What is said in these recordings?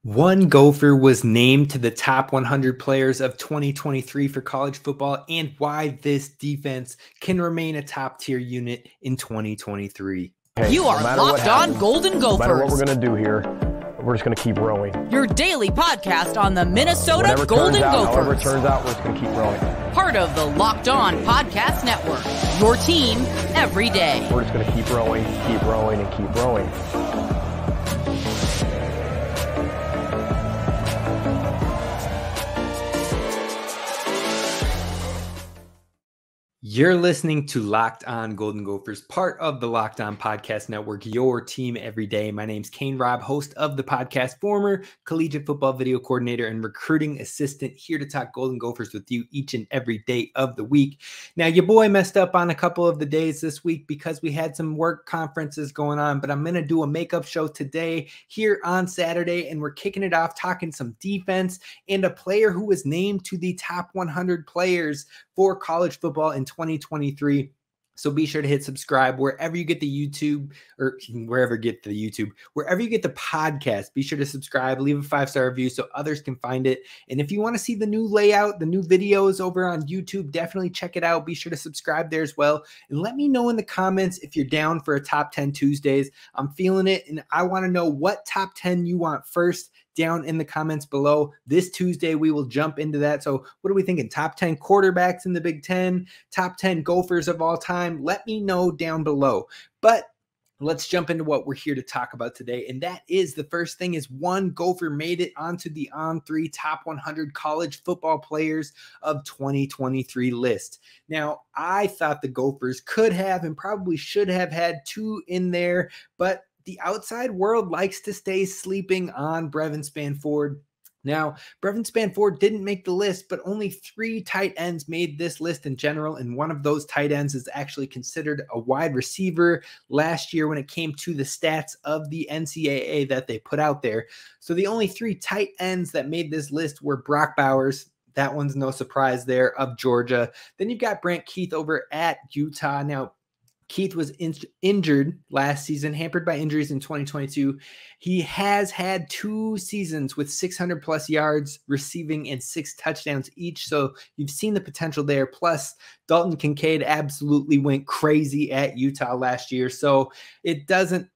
One Gopher was named to the top 100 players of 2023 for college football, and why this defense can remain a top tier unit in 2023. Hey, you are Locked On Golden Gophers. No matter what we're going to do here, we're just going to keep rowing. Your daily podcast on the Minnesota Golden Gophers. However it turns out, we're just going to keep rowing. Part of the Locked On Podcast Network. Your team every day. We're just going to keep rowing, and keep rowing. You're listening to Locked On Golden Gophers, part of the Locked On Podcast Network, your team every day. My name's Kane Rob, host of the podcast, former collegiate football video coordinator and recruiting assistant, here to talk Golden Gophers with you each and every day of the week. Now, your boy messed up on a couple of the days this week because we had some work conferences going on, but I'm going to do a makeup show today here on Saturday, and we're kicking it off talking some defense and a player who was named to the top 100 players for college football in 2023. So be sure to hit subscribe wherever you get the YouTube, or wherever you get the YouTube, wherever you get the podcast. Be sure to subscribe, leave a 5-star review so others can find it. And if you want to see the new layout, the new videos over on YouTube, definitely check it out. Be sure to subscribe there as well. And let me know in the comments if you're down for a top 10 Tuesdays. I'm feeling it, and I want to know what top 10 you want first down in the comments below. This Tuesday, we will jump into that. So what are we thinking? Top 10 quarterbacks in the Big Ten, top 10 Gophers of all time? Let me know down below. But let's jump into what we're here to talk about today. And that is, the first thing is, one Gopher made it onto the On3 top 100 college football players of 2023 list. Now, I thought the Gophers could have and probably should have had two in there, but the outside world likes to stay sleeping on Brevyn Spann-Ford. Now, Brevyn Spann-Ford didn't make the list, but only 3 tight ends made this list in general, and one of those tight ends is actually considered a wide receiver last year when it came to the stats of the NCAA that they put out there. So the only 3 tight ends that made this list were Brock Bowers. That one's no surprise there, of Georgia. Then you've got Brant Keith over at Utah. Now, Keith was injured last season, hampered by injuries in 2022. He has had 2 seasons with 600 plus yards receiving and 6 touchdowns each. So you've seen the potential there. Plus, Dalton Kincaid absolutely went crazy at Utah last year. So it doesn't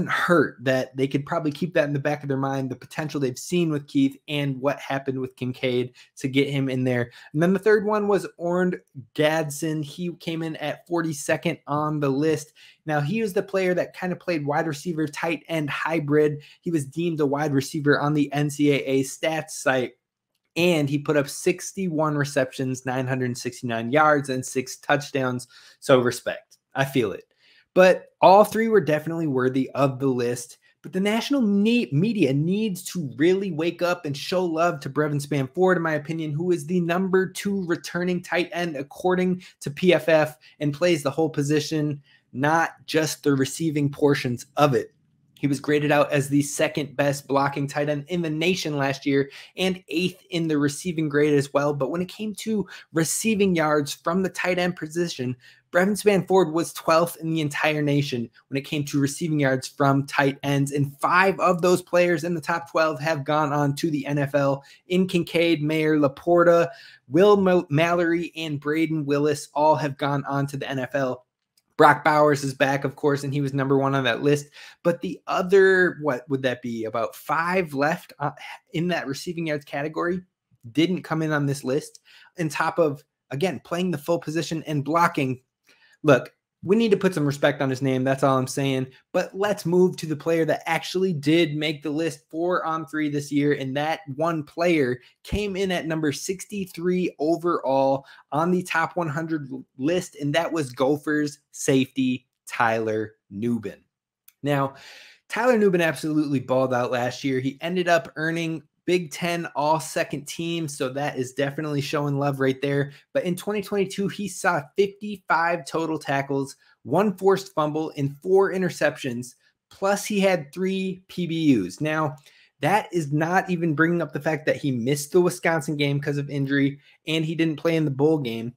hurt that they could probably keep that in the back of their mind, the potential they've seen with Keith and what happened with Kincaid to get him in there. And then the third one was Ornd Gadsden. He came in at 42nd on the list. Now, he was the player that kind of played wide receiver, tight end hybrid. He was deemed a wide receiver on the NCAA stats site, and he put up 61 receptions, 969 yards, and 6 touchdowns. So respect. I feel it. But all 3 were definitely worthy of the list. But the national media needs to really wake up and show love to Brevyn Spann-Ford, in my opinion, who is the number 2 returning tight end according to PFF and plays the whole position, not just the receiving portions of it. He was graded out as the 2nd best blocking tight end in the nation last year and 8th in the receiving grade as well. But when it came to receiving yards from the tight end position, Brevyn Spann-Ford was 12th in the entire nation when it came to receiving yards from tight ends. And 5 of those players in the top 12 have gone on to the NFL in Kincaid, Mayer, Laporta, Will Mallory, and Braden Willis. All have gone on to the NFL. Brock Bowers is back, of course, and he was number 1 on that list. But the other, what would that be, about 5 left in that receiving yards category didn't come in on this list, on top of, again, playing the full position and blocking. Look, we need to put some respect on his name. That's all I'm saying. But let's move to the player that actually did make the list for On3 this year. And that one player came in at number 63 overall on the top 100 list. And that was Gophers safety Tyler Nubin. Now, Tyler Nubin absolutely balled out last year. He ended up earning Big Ten all-second team, so that is definitely showing love right there. But in 2022, he saw 55 total tackles, 1 forced fumble, and 4 interceptions, plus he had 3 PBUs. Now, that is not even bringing up the fact that he missed the Wisconsin game because of injury, and he didn't play in the bowl game.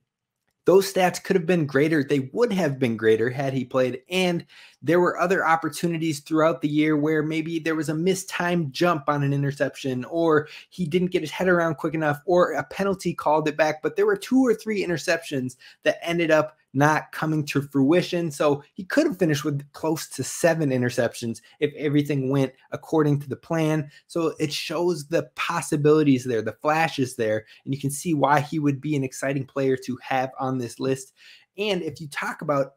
Those stats could have been greater. They would have been greater had he played, and there were other opportunities throughout the year where maybe there was a mistimed jump on an interception, or he didn't get his head around quick enough, or a penalty called it back. But there were 2 or 3 interceptions that ended up not coming to fruition. So he could have finished with close to 7 interceptions if everything went according to the plan. So it shows the possibilities there, the flashes there, and you can see why he would be an exciting player to have on this list. And if you talk about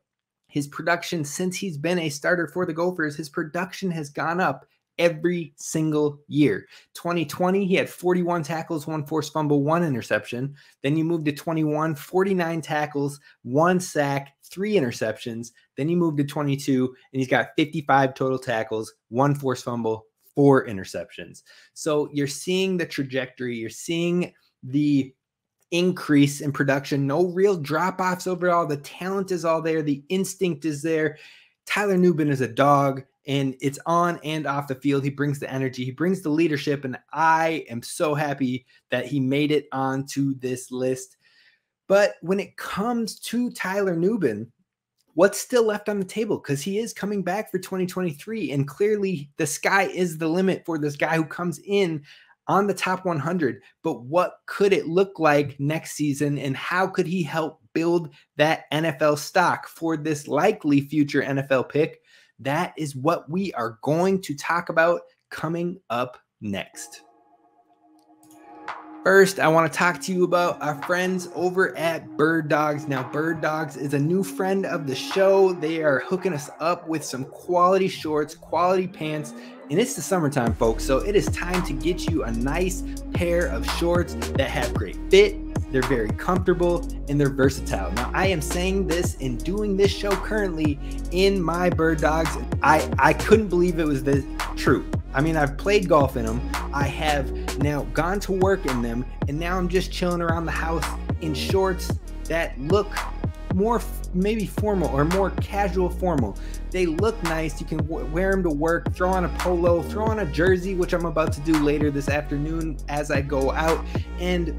his production since he's been a starter for the Gophers, his production has gone up every single year. 2020, he had 41 tackles, 1 forced fumble, 1 interception. Then you moved to 21, 49 tackles, 1 sack, 3 interceptions. Then you moved to 22, and he's got 55 total tackles, 1 forced fumble, 4 interceptions. So you're seeing the trajectory. You're seeing the increase in production. No real drop-offs overall. The talent is all there. The instinct is there. Tyler Nubin is a dog, and it's on and off the field. He brings the energy. He brings the leadership, and I am so happy that he made it onto this list. But when it comes to Tyler Nubin, what's still left on the table? Because he is coming back for 2023, and clearly the sky is the limit for this guy who comes in on the top 100. But what could it look like next season, and how could he help build that NFL stock for this likely future NFL pick? That is what we are going to talk about coming up next. First, I want to talk to you about our friends over at Bird Dogs. Now, Bird Dogs is a new friend of the show. They are hooking us up with some quality shorts, quality pants, and it's the summertime, folks. So it is time to get you a nice pair of shorts that have great fit. They're very comfortable and they're versatile. Now, I am saying this and doing this show currently in my Bird Dogs. I couldn't believe it was this true. I mean, I've played golf in them. I have now gone to work in them, and now I'm just chilling around the house in shorts that look more maybe formal or more casual formal. They look nice. You can wear them to work, throw on a polo, throw on a jersey, which I'm about to do later this afternoon as I go out, and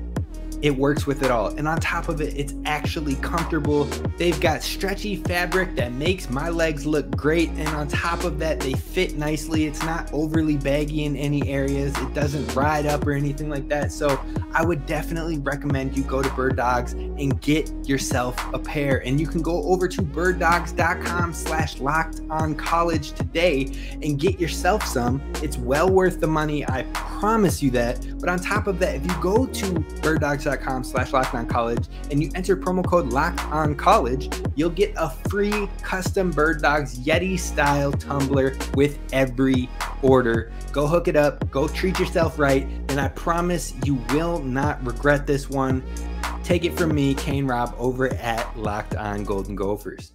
it works with it all. And on top of it, it's actually comfortable. They've got stretchy fabric that makes my legs look great. And on top of that, they fit nicely. It's not overly baggy in any areas. It doesn't ride up or anything like that. So I would definitely recommend you go to Bird Dogs and get yourself a pair. And you can go over to birddogs.com/lockedoncollege today and get yourself some. It's well worth the money. I promise you that. But on top of that, if you go to birddogs.com/lockedoncollege and you enter promo code LOCKEDONCollege, you'll get a free custom Bird Dogs Yeti style tumbler with every order. Go hook it up, go treat yourself right, and I promise you will not regret this one. Take it from me, Kane Rob, over at Locked On Golden Gophers.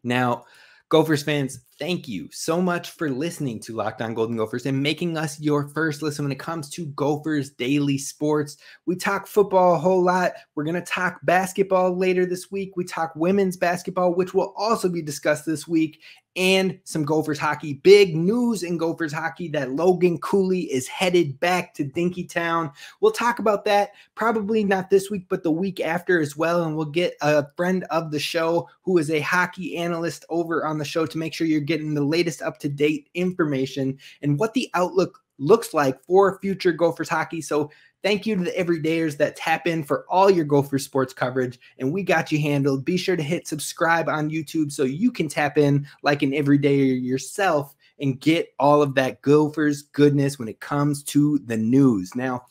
Now, Gophers fans, thank you so much for listening to Locked On Golden Gophers and making us your first listen when it comes to Gophers daily sports. We talk football a whole lot. We're going to talk basketball later this week. We talk women's basketball, which will also be discussed this week, and some Gophers hockey. Big news in Gophers hockey that Logan Cooley is headed back to Dinkytown. We'll talk about that probably not this week, but the week after as well. And we'll get a friend of the show who is a hockey analyst over on the show to make sure you're getting the latest up-to-date information and what the outlook looks like for future Gophers hockey. So thank you to the everydayers that tap in for all your Gophers sports coverage, and we got you handled. Be sure to hit subscribe on YouTube so you can tap in like an everydayer yourself and get all of that Gophers goodness when it comes to the news. Now,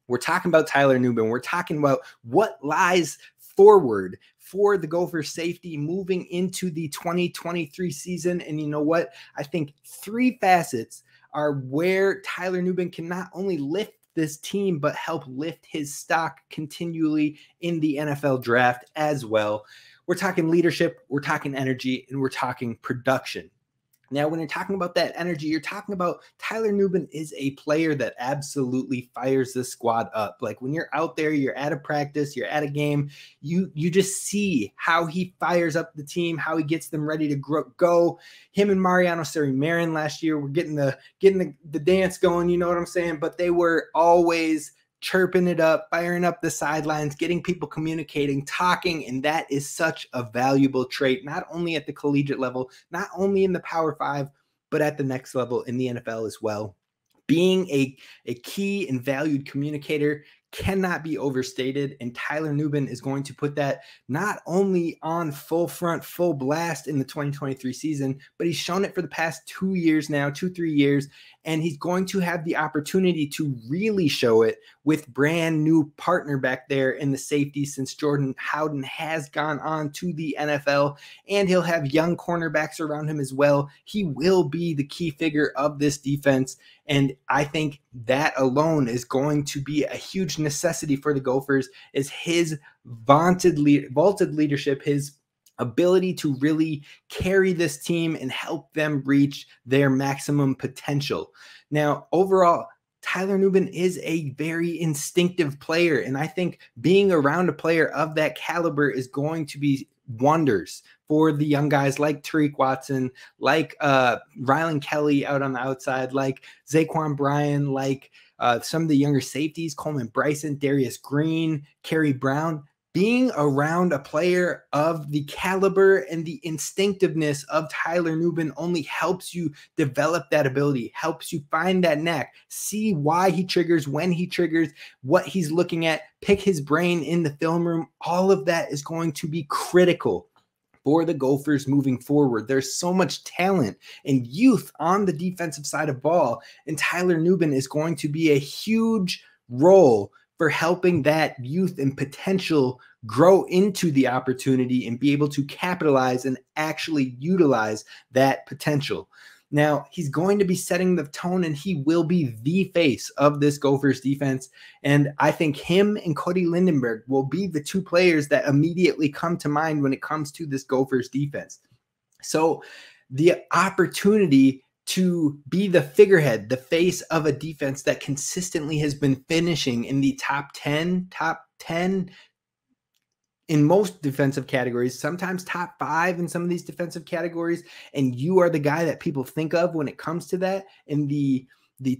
we're talking about Tyler Nubin. We're talking about what lies forward for the Gophers safety moving into the 2023 season. And you know what? I think 3 facets are where Tyler Nubin can not only lift this team, but help lift his stock continually in the NFL draft as well. We're talking leadership, we're talking energy, and we're talking production. Now, when you're talking about that energy, you're talking about Tyler Nubin is a player that absolutely fires the squad up. Like when you're out there, you're at a practice, you're at a game, you just see how he fires up the team, how he gets them ready to go. Him and Mariano Sari-Marin last year were getting the dance going, you know what I'm saying? But they were always chirping it up, firing up the sidelines, getting people communicating, talking, and that is such a valuable trait, not only at the collegiate level, not only in the Power 5, but at the next level in the NFL as well. Being a key and valued communicator cannot be overstated, and Tyler Nubin is going to put that not only on full front, full blast in the 2023 season, but he's shown it for the past 2 years now, 2-3 years, and he's going to have the opportunity to really show it with brand new partner back there in the safety, since Jordan Howden has gone on to the NFL, and he'll have young cornerbacks around him as well. He will be the key figure of this defense, and I think that alone is going to be a huge necessity for the Gophers, is his vaulted leadership, his ability to really carry this team and help them reach their maximum potential. Now, overall, Tyler Nubin is a very instinctive player, and I think being around a player of that caliber is going to be wonders for the young guys like Tariq Watson, like Rylan Kelly out on the outside, like Zaquan Bryan, like some of the younger safeties, Coleman Bryson, Darius Green, Kerry Brown. Being around a player of the caliber and the instinctiveness of Tyler Nubin only helps you develop that ability, helps you find that knack, see why he triggers, when he triggers, what he's looking at, pick his brain in the film room. All of that is going to be critical for the Gophers moving forward. There's so much talent and youth on the defensive side of ball, and Tyler Nubin is going to be a huge role for helping that youth and potential grow into the opportunity and be able to capitalize and actually utilize that potential. Now, he's going to be setting the tone, and he will be the face of this Gophers defense. And I think him and Cody Lindenberg will be the two players that immediately come to mind when it comes to this Gophers defense. So the opportunity to be the figurehead, the face of a defense that consistently has been finishing in the top 10 in most defensive categories, sometimes top 5 in some of these defensive categories. And you are the guy that people think of when it comes to that. In the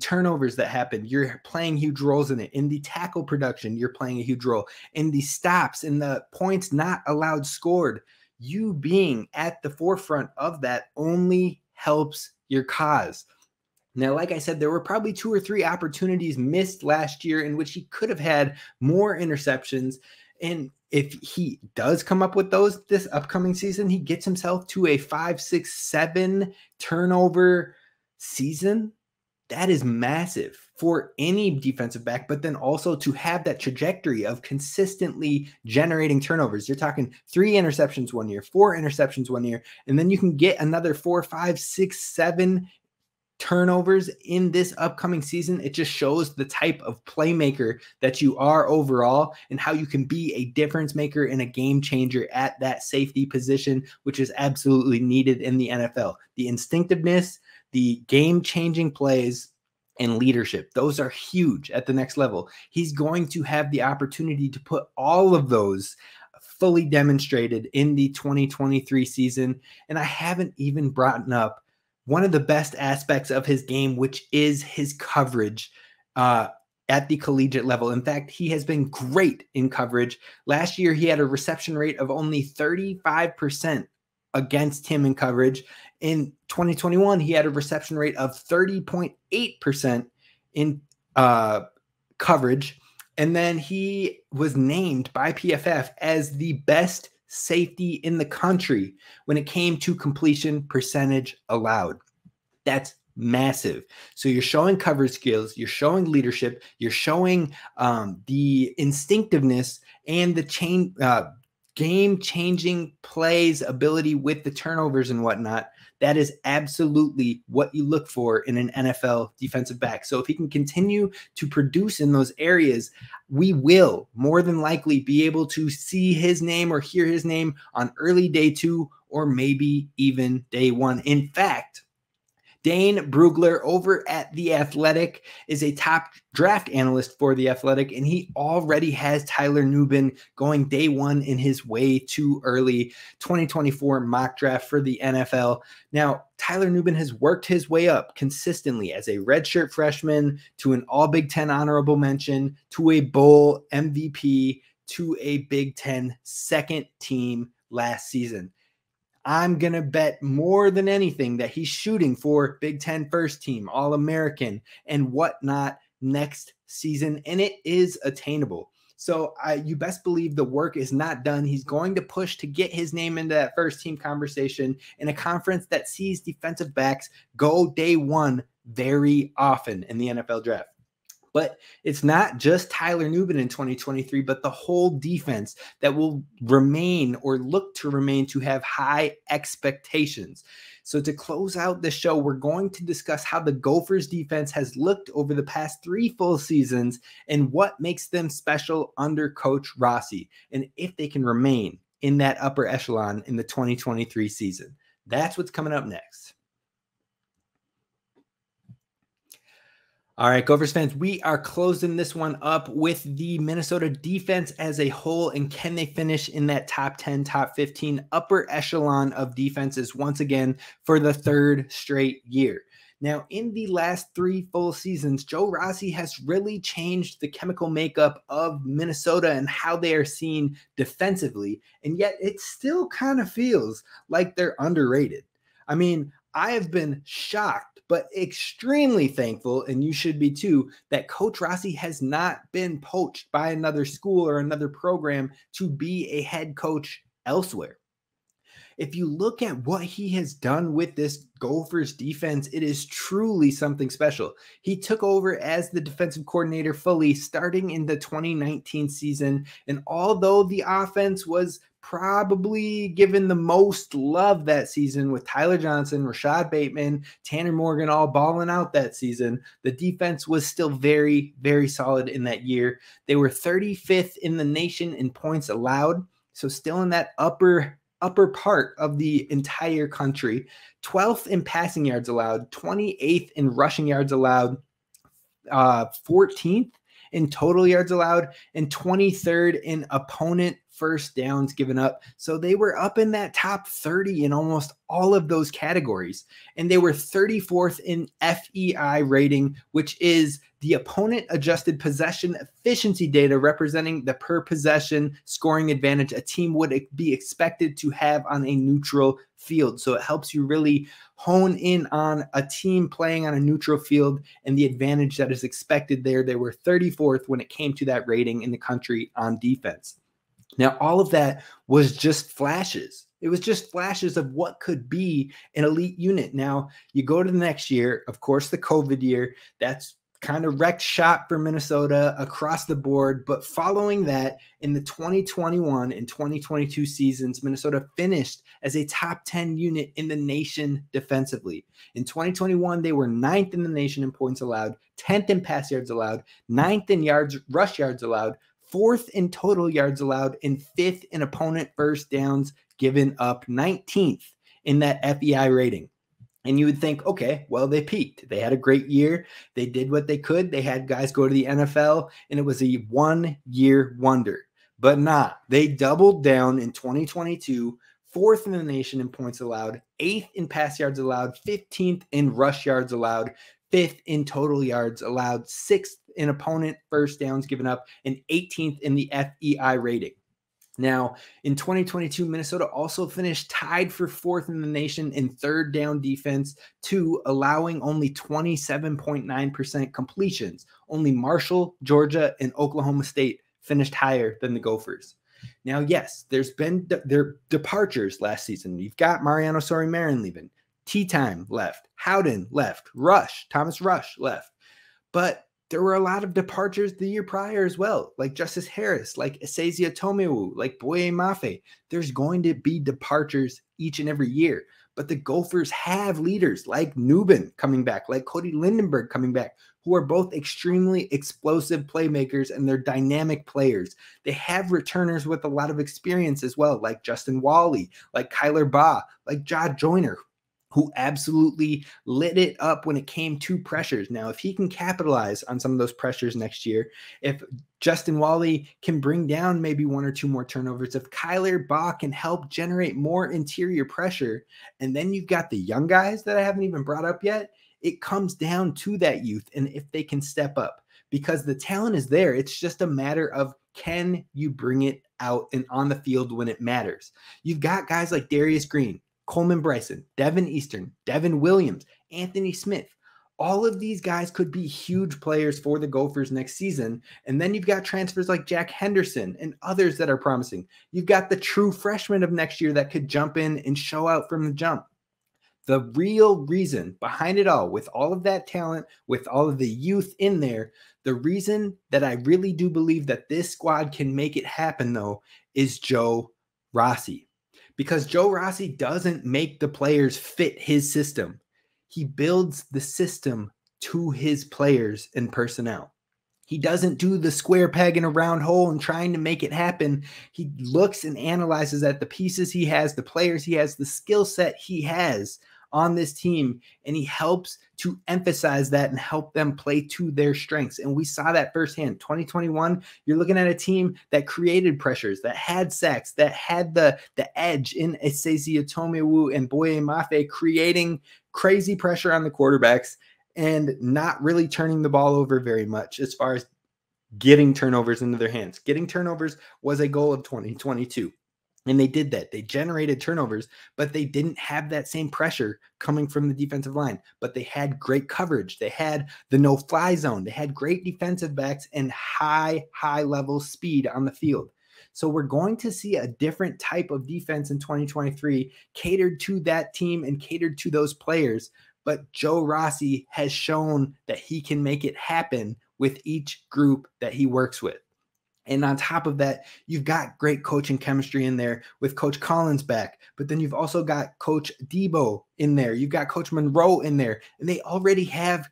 turnovers that happen, you're playing huge roles in it. In the tackle production, you're playing a huge role. In the stops, in the points not allowed scored, you being at the forefront of that only helps your cause. Now, like I said, there were probably 2 or 3 opportunities missed last year in which he could have had more interceptions. And if he does come up with those this upcoming season, he gets himself to a 5, 6, 7 turnover season. That is massive for any defensive back, but then also to have that trajectory of consistently generating turnovers. You're talking 3 interceptions one year, 4 interceptions one year, and then you can get another 4, 5, 6, 7 turnovers in this upcoming season. It just shows the type of playmaker that you are overall and how you can be a difference maker and a game changer at that safety position, which is absolutely needed in the NFL. The instinctiveness, the game-changing plays, and leadership. Those are huge at the next level. He's going to have the opportunity to put all of those fully demonstrated in the 2023 season. And I haven't even brought up one of the best aspects of his game, which is his coverage at the collegiate level. In fact, he has been great in coverage. Last year, he had a reception rate of only 35% against him in coverage. In 2021, he had a reception rate of 30.8% in coverage. And then he was named by PFF as the best safety in the country when it came to completion percentage allowed. That's massive. So you're showing coverage skills, you're showing leadership, you're showing the instinctiveness and the game-changing plays ability with the turnovers and whatnot. That is absolutely what you look for in an NFL defensive back. So if he can continue to produce in those areas, we will more than likely be able to see his name or hear his name on early day 2 or maybe even day 1. In fact, Dane Brugler over at The Athletic is a top draft analyst for The Athletic, and he already has Tyler Nubin going day one in his way too early 2024 mock draft for the NFL. Now, Tyler Nubin has worked his way up consistently as a redshirt freshman to an all Big Ten honorable mention to a bowl MVP to a Big Ten second team last season. I'm going to bet more than anything that he's shooting for Big Ten first team, All-American, and whatnot next season, and it is attainable. So you best believe the work is not done. He's going to push to get his name into that first team conversation in a conference that sees defensive backs go day one very often in the NFL draft. But it's not just Tyler Nubin in 2023, but the whole defense that will remain or look to remain to have high expectations. So to close out the show, we're going to discuss how the Gophers defense has looked over the past 3 full seasons and what makes them special under Coach Rossi, and if they can remain in that upper echelon in the 2023 season. That's what's coming up next. All right, Gophers fans, we are closing this one up with the Minnesota defense as a whole, and can they finish in that top 10, top 15 upper echelon of defenses once again for the 3rd straight year. Now, in the last 3 full seasons, Joe Rossi has really changed the chemical makeup of Minnesota and how they are seen defensively, and yet it still kind of feels like they're underrated. I mean, I have been shocked but extremely thankful, and you should be too, that Coach Rossi has not been poached by another school or another program to be a head coach elsewhere. If you look at what he has done with this Gophers defense, it is truly something special. He took over as the defensive coordinator fully starting in the 2019 season, and although the offense was probably given the most love that season with Tyler Johnson, Rashad Bateman, Tanner Morgan all balling out that season, the defense was still very, very solid in that year. They were 35th in the nation in points allowed, so still in that upper part of the entire country, 12th in passing yards allowed, 28th in rushing yards allowed, 14th in total yards allowed, and 23rd in opponent first downs given up. So they were up in that top 30 in almost all of those categories. And they were 34th in FEI rating, which is the opponent adjusted possession efficiency data representing the per possession scoring advantage a team would be expected to have on a neutral field. So it helps you really hone in on a team playing on a neutral field and the advantage that is expected there. They were 34th when it came to that rating in the country on defense. Now, all of that was just flashes. It was just flashes of what could be an elite unit. Now, you go to the next year, of course, the COVID year, that's kind of wrecked shop for Minnesota across the board. But following that, in the 2021 and 2022 seasons, Minnesota finished as a top 10 unit in the nation defensively. In 2021, they were 9th in the nation in points allowed, 10th in pass yards allowed, 9th in rush yards allowed, 4th in total yards allowed, and 5th in opponent first downs given up, 19th in that FEI rating. And you would think, okay, well, they peaked. They had a great year. They did what they could. They had guys go to the NFL, and it was a one-year wonder. But nah, they doubled down in 2022, 4th in the nation in points allowed, 8th in pass yards allowed, 15th in rush yards allowed, 5th in total yards allowed, 6th in opponent first downs given up, and 18th in the FEI rating. Now, in 2022, Minnesota also finished tied for 4th in the nation in third down defense, to allowing only 27.9% completions. Only Marshall, Georgia, and Oklahoma State finished higher than the Gophers. Now, yes, there's been their departures last season. You've got Mariano Sori-Marin leaving, T-Time left, Howden left, Thomas Rush left. But there were a lot of departures the year prior as well, like Justice Harris, like Esezia Tomewu, like Boye Mafe. There's going to be departures each and every year. But the Gophers have leaders like Nubin coming back, like Cody Lindenberg coming back, who are both extremely explosive playmakers, and they're dynamic players. They have returners with a lot of experience as well, like Justin Wally, like Kyler Baugh, like Jod Joyner, who absolutely lit it up when it came to pressures. Now, if he can capitalize on some of those pressures next year, if Justin Wally can bring down maybe 1 or 2 more turnovers, if Kyler Bach can help generate more interior pressure, and then you've got the young guys that I haven't even brought up yet, it comes down to that youth and if they can step up, because the talent is there. It's just a matter of, can you bring it out and on the field when it matters? You've got guys like Darius Green, Coleman Bryson, Devin Eastern, Devin Williams, Anthony Smith. All of these guys could be huge players for the Gophers next season. And then you've got transfers like Jack Henderson and others that are promising. You've got the true freshmen of next year that could jump in and show out from the jump. The real reason behind it all, with all of that talent, with all of the youth in there, the reason that I really do believe that this squad can make it happen, though, is Joe Rossi. Because Joe Rossi doesn't make the players fit his system. He builds the system to his players and personnel. He doesn't do the square peg in a round hole and trying to make it happen. He looks and analyzes at the pieces he has, the players he has, the skill set he has on this team, and he helps to emphasize that and help them play to their strengths. And we saw that firsthand. 2021, you're looking at a team that created pressures, that had sacks, that had the edge in Esezi Otomewu and Boye Mafe, creating crazy pressure on the quarterbacks and not really turning the ball over very much as far as getting turnovers into their hands. Getting turnovers was a goal of 2022. And they did that. They generated turnovers, but they didn't have that same pressure coming from the defensive line. But they had great coverage. They had the no-fly zone. They had great defensive backs and high-level speed on the field. So we're going to see a different type of defense in 2023 catered to that team and catered to those players. But Joe Rossi has shown that he can make it happen with each group that he works with. And on top of that, you've got great coaching chemistry in there with Coach Collins back. But then you've also got Coach Debo in there. You've got Coach Monroe in there. And they already have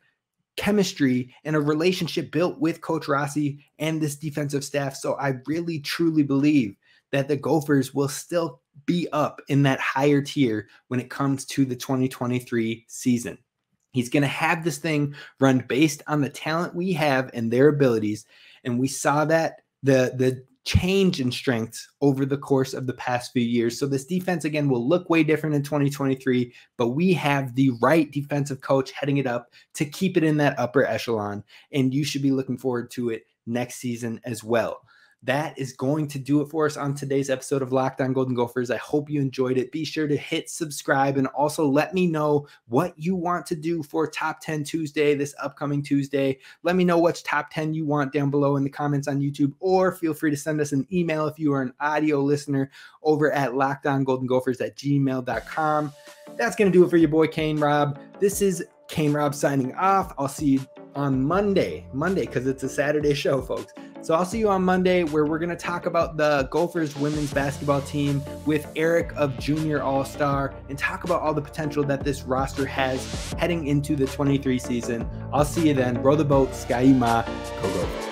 chemistry and a relationship built with Coach Rossi and this defensive staff. So I really, truly believe that the Gophers will still be up in that higher tier when it comes to the 2023 season. He's going to have this thing run based on the talent we have and their abilities. And we saw that the change in strengths over the course of the past few years. So this defense, again, will look way different in 2023, but we have the right defensive coach heading it up to keep it in that upper echelon. And you should be looking forward to it next season as well. That is going to do it for us on today's episode of Locked On Golden Gophers. I hope you enjoyed it. Be sure to hit subscribe and also let me know what you want to do for Top 10 Tuesday, this upcoming Tuesday. Let me know which top 10 you want down below in the comments on YouTube, or feel free to send us an email if you are an audio listener over at lockedongoldengopers@gmail.com. That's going to do it for your boy Kane Rob. This is Kane Rob signing off. I'll see you on Monday, because it's a Saturday show, folks. So I'll see you on Monday, where we're going to talk about the Gophers women's basketball team with Eric of Junior All-Star and talk about all the potential that this roster has heading into the 23 season. I'll see you then. Row the boat, Sky Ma, go Gophers.